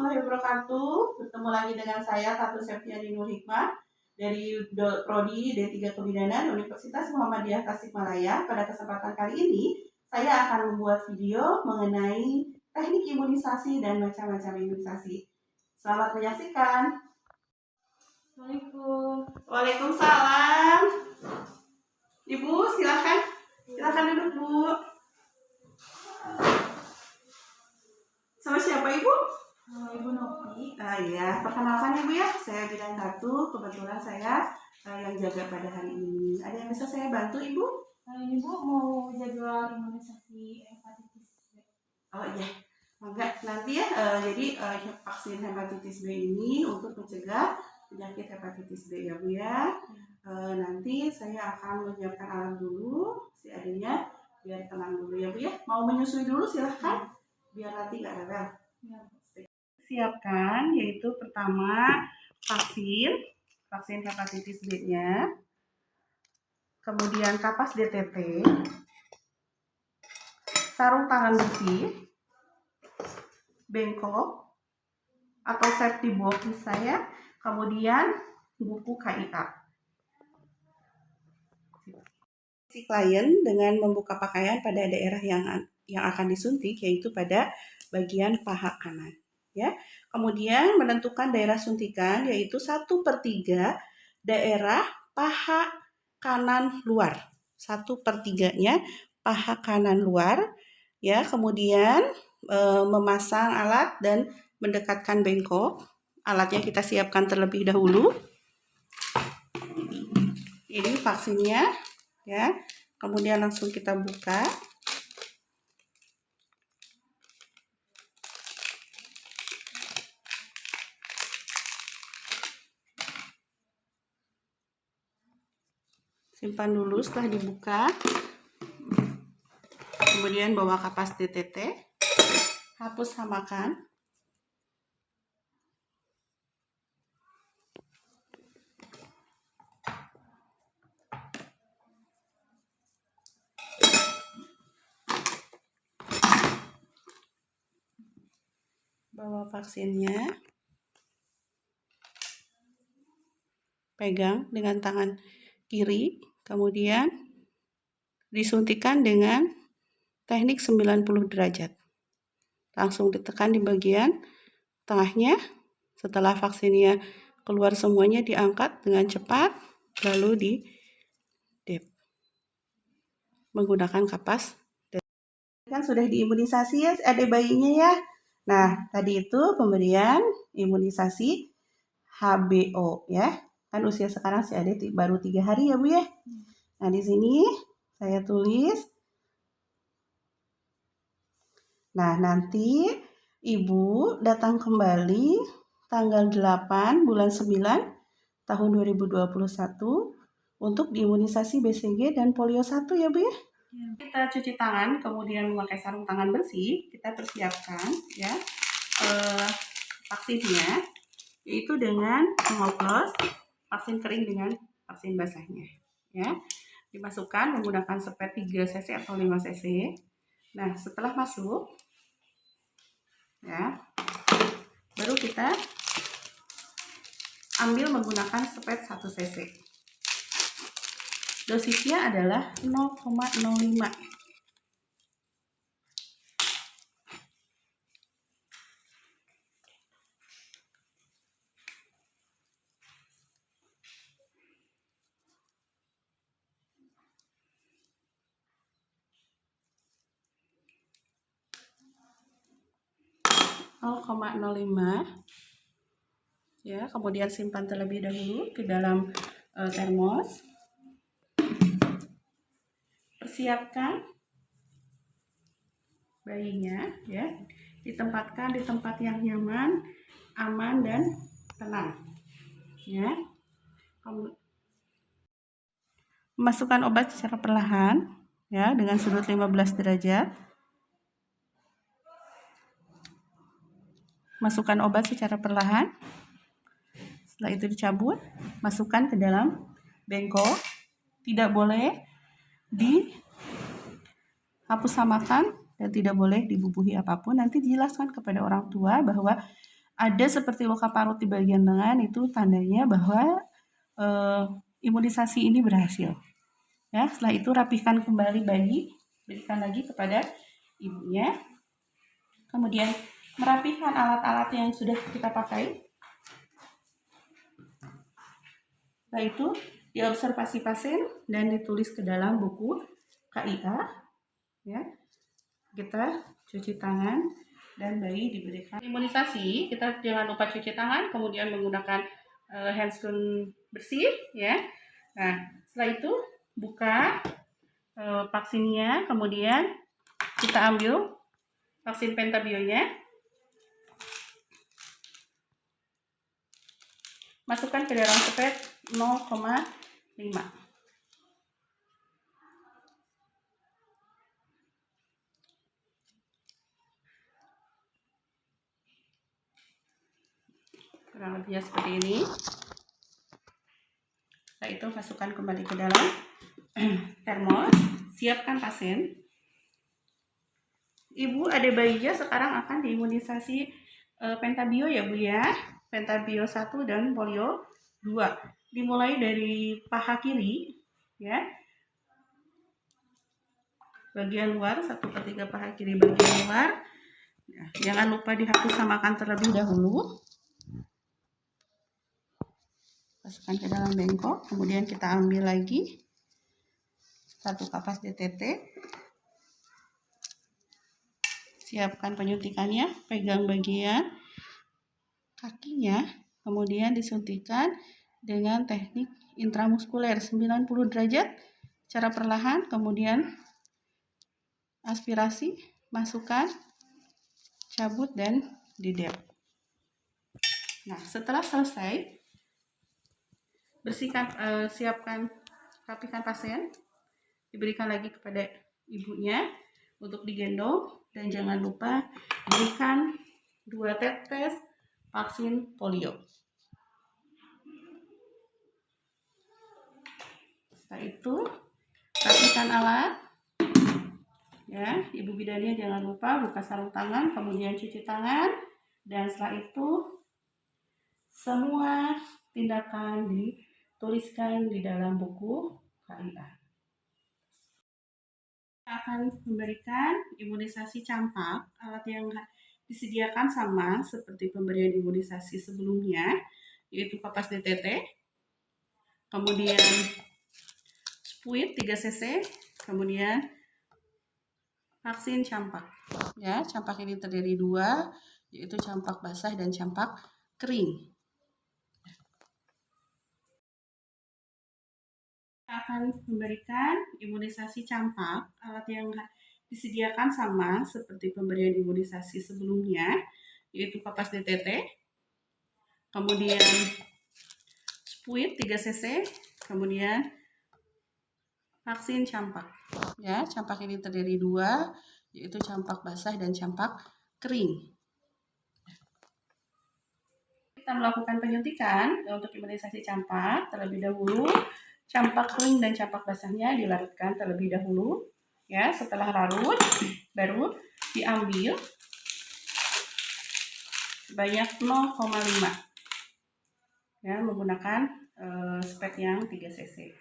warahmatullahi wabarakatuh. Bertemu lagi dengan saya Tatu Septiani Nur Hikmah dari Prodi D3 Kebidanan Universitas Muhammadiyah Tasikmalaya. Pada kesempatan kali ini, saya akan membuat video mengenai teknik imunisasi dan macam-macam imunisasi. Selamat menyaksikan. Assalamualaikum. Waalaikumsalam. Ibu, silakan duduk, Bu. Sama siapa, Ibu? Ibu Novi. Iya, perkenalkan Ibu ya, saya Bidan Tatu. Kebetulan saya yang jaga pada hari ini. Ada yang bisa saya bantu, Ibu? Ibu mau jadwal imunisasi hepatitis B. Oh iya, enggak nanti ya. Jadi vaksin hepatitis B ini untuk mencegah penyakit hepatitis B ya Bu ya. Nanti saya akan menyiapkan alat dulu si adanya biar tenang dulu ya Bu ya. Mau menyusui dulu silahkan, biar nanti nggak rewel. Ya. Siapkan, yaitu pertama vaksin hepatitis B-nya, kemudian kapas DTT, sarung tangan bersih, bengkok atau safety box saya, kemudian buku KIA. Si klien dengan membuka pakaian pada daerah yang akan disuntik, yaitu pada bagian paha kanan. Ya, kemudian menentukan daerah suntikan, yaitu 1/3 daerah paha kanan luar, 1/3-nya paha kanan luar. Ya, kemudian memasang alat dan mendekatkan bengkok. Alatnya kita siapkan terlebih dahulu. Ini vaksinnya, ya. Kemudian langsung kita buka. Simpan dulu setelah dibuka. Kemudian bawa kapas DTT, hapus samakan. Bawa vaksinnya. Pegang dengan tangan kiri, kemudian disuntikan dengan teknik 90 derajat. Langsung ditekan di bagian tengahnya. Setelah vaksinnya keluar semuanya, diangkat dengan cepat, lalu di dep menggunakan kapas. Kan sudah diimunisasi ya adik bayinya ya. Nah, tadi itu pemberian imunisasi HBO ya. Kan usia sekarang si adik baru 3 hari ya Bu ya. Nah, di sini saya tulis. Nah, nanti Ibu datang kembali tanggal 8 bulan 9 tahun 2021 untuk diimunisasi BCG dan polio 1 ya Bu ya. Kita cuci tangan, kemudian memakai sarung tangan bersih. Kita persiapkan ya vaksinnya, yaitu dengan mengoplos vaksin kering dengan vaksin basahnya. Ya, dimasukkan menggunakan sepet 3 cc atau 5 cc. Nah, setelah masuk, ya, baru kita ambil menggunakan sepet 1 cc. Dosisnya adalah 0,05. Ya, kemudian simpan terlebih dahulu ke dalam termos. Persiapkan bayinya ya, ditempatkan di tempat yang nyaman, aman dan tenang. Ya. Masukkan obat secara perlahan ya dengan sudut 15 derajat. Masukkan obat secara perlahan. Setelah itu dicabut, masukkan ke dalam bengkok. Tidak boleh dihapus samakan dan tidak boleh dibubuhi apapun. Nanti dijelaskan kepada orang tua bahwa ada seperti luka parut di bagian lengan, itu tandanya bahwa imunisasi ini berhasil. Ya, setelah itu rapihkan kembali bayi, berikan lagi kepada ibunya. Kemudian merapikan alat-alat yang sudah kita pakai. Setelah itu diobservasi pasien dan ditulis ke dalam buku KIA. Ya, kita cuci tangan dan bayi diberikan imunisasi. Kita jangan lupa cuci tangan, kemudian menggunakan handscreen bersih, ya. Nah, setelah itu buka vaksinnya, kemudian kita ambil vaksin pentabionya, masukkan ke dalam pipet 0,5. Kurang lebihnya seperti ini. Setelah itu masukkan kembali ke dalam termos, siapkan pasien. Ibu ada bayinya sekarang akan diimunisasi pentabio ya Bu ya. Pentabio 1 dan polio 2. Dimulai dari paha kiri ya. Bagian luar 1/3 paha kiri bagian luar. Nah, jangan lupa dihapus samakan terlebih dahulu. Masukkan ke dalam bengkok, kemudian kita ambil lagi 1 kapas DTT. Siapkan penyuntikannya, pegang bagian kakinya, kemudian disuntikan dengan teknik intramuskuler 90 derajat, cara perlahan, kemudian aspirasi, masukkan, cabut, dan didep. Nah, setelah selesai, bersihkan, siapkan, rapikan pasien, diberikan lagi kepada ibunya untuk digendong, dan jangan lupa berikan 2 tetes vaksin polio. Setelah itu rapikan alat ya, ibu bidannya jangan lupa buka sarung tangan, kemudian cuci tangan, dan setelah itu semua tindakan dituliskan di dalam buku KIA. Akan memberikan imunisasi campak. Alat yang disediakan sama seperti pemberian imunisasi sebelumnya, yaitu kapas DTT, kemudian spuit 3 cc, kemudian vaksin campak. Ya, campak ini terdiri 2, yaitu campak basah dan campak kering. Akan memberikan imunisasi campak. Alat yang disediakan sama seperti pemberian imunisasi sebelumnya, yaitu kapas DTT, kemudian spuit 3 cc, kemudian vaksin campak. Ya, campak ini terdiri 2, yaitu campak basah dan campak kering. Kita melakukan penyuntikan untuk imunisasi campak. Terlebih dahulu campak kering dan campak basahnya dilarutkan terlebih dahulu. Ya, setelah larut baru diambil sebanyak 0,5 ya, menggunakan spek yang 3 cc.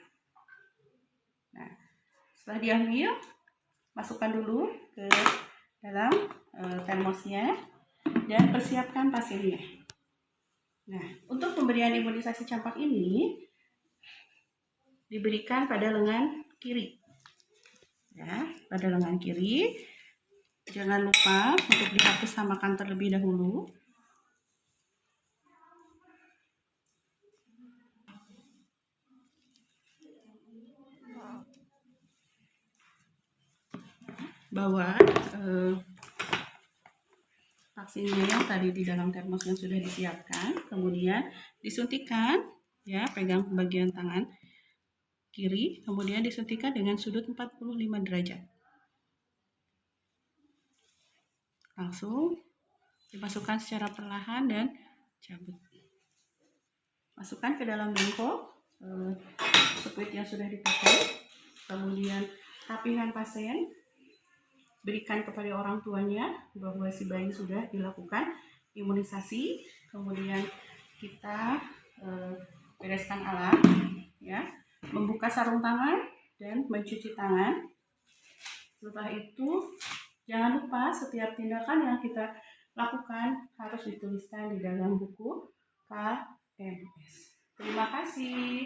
Nah, setelah diambil, masukkan dulu ke dalam termosnya dan persiapkan pasiennya. Nah, untuk pemberian imunisasi campak ini diberikan pada lengan kiri. Ya, pada lengan kiri. Jangan lupa untuk dihapus samakan terlebih dahulu. Bawa vaksinnya yang tadi di dalam termos yang sudah disiapkan, kemudian disuntikan, ya, pegang bagian tangan kiri, kemudian disuntikan dengan sudut 45 derajat. Langsung dimasukkan secara perlahan dan cabut. Masukkan ke dalam bengkok spuit yang sudah dipakai, kemudian rapikan pasien, berikan kepada orang tuanya bahwa si bayi sudah dilakukan imunisasi, kemudian kita bereskan alat, ya, membuka sarung tangan dan mencuci tangan. Setelah itu jangan lupa setiap tindakan yang kita lakukan harus dituliskan di dalam buku KMS. Terima kasih.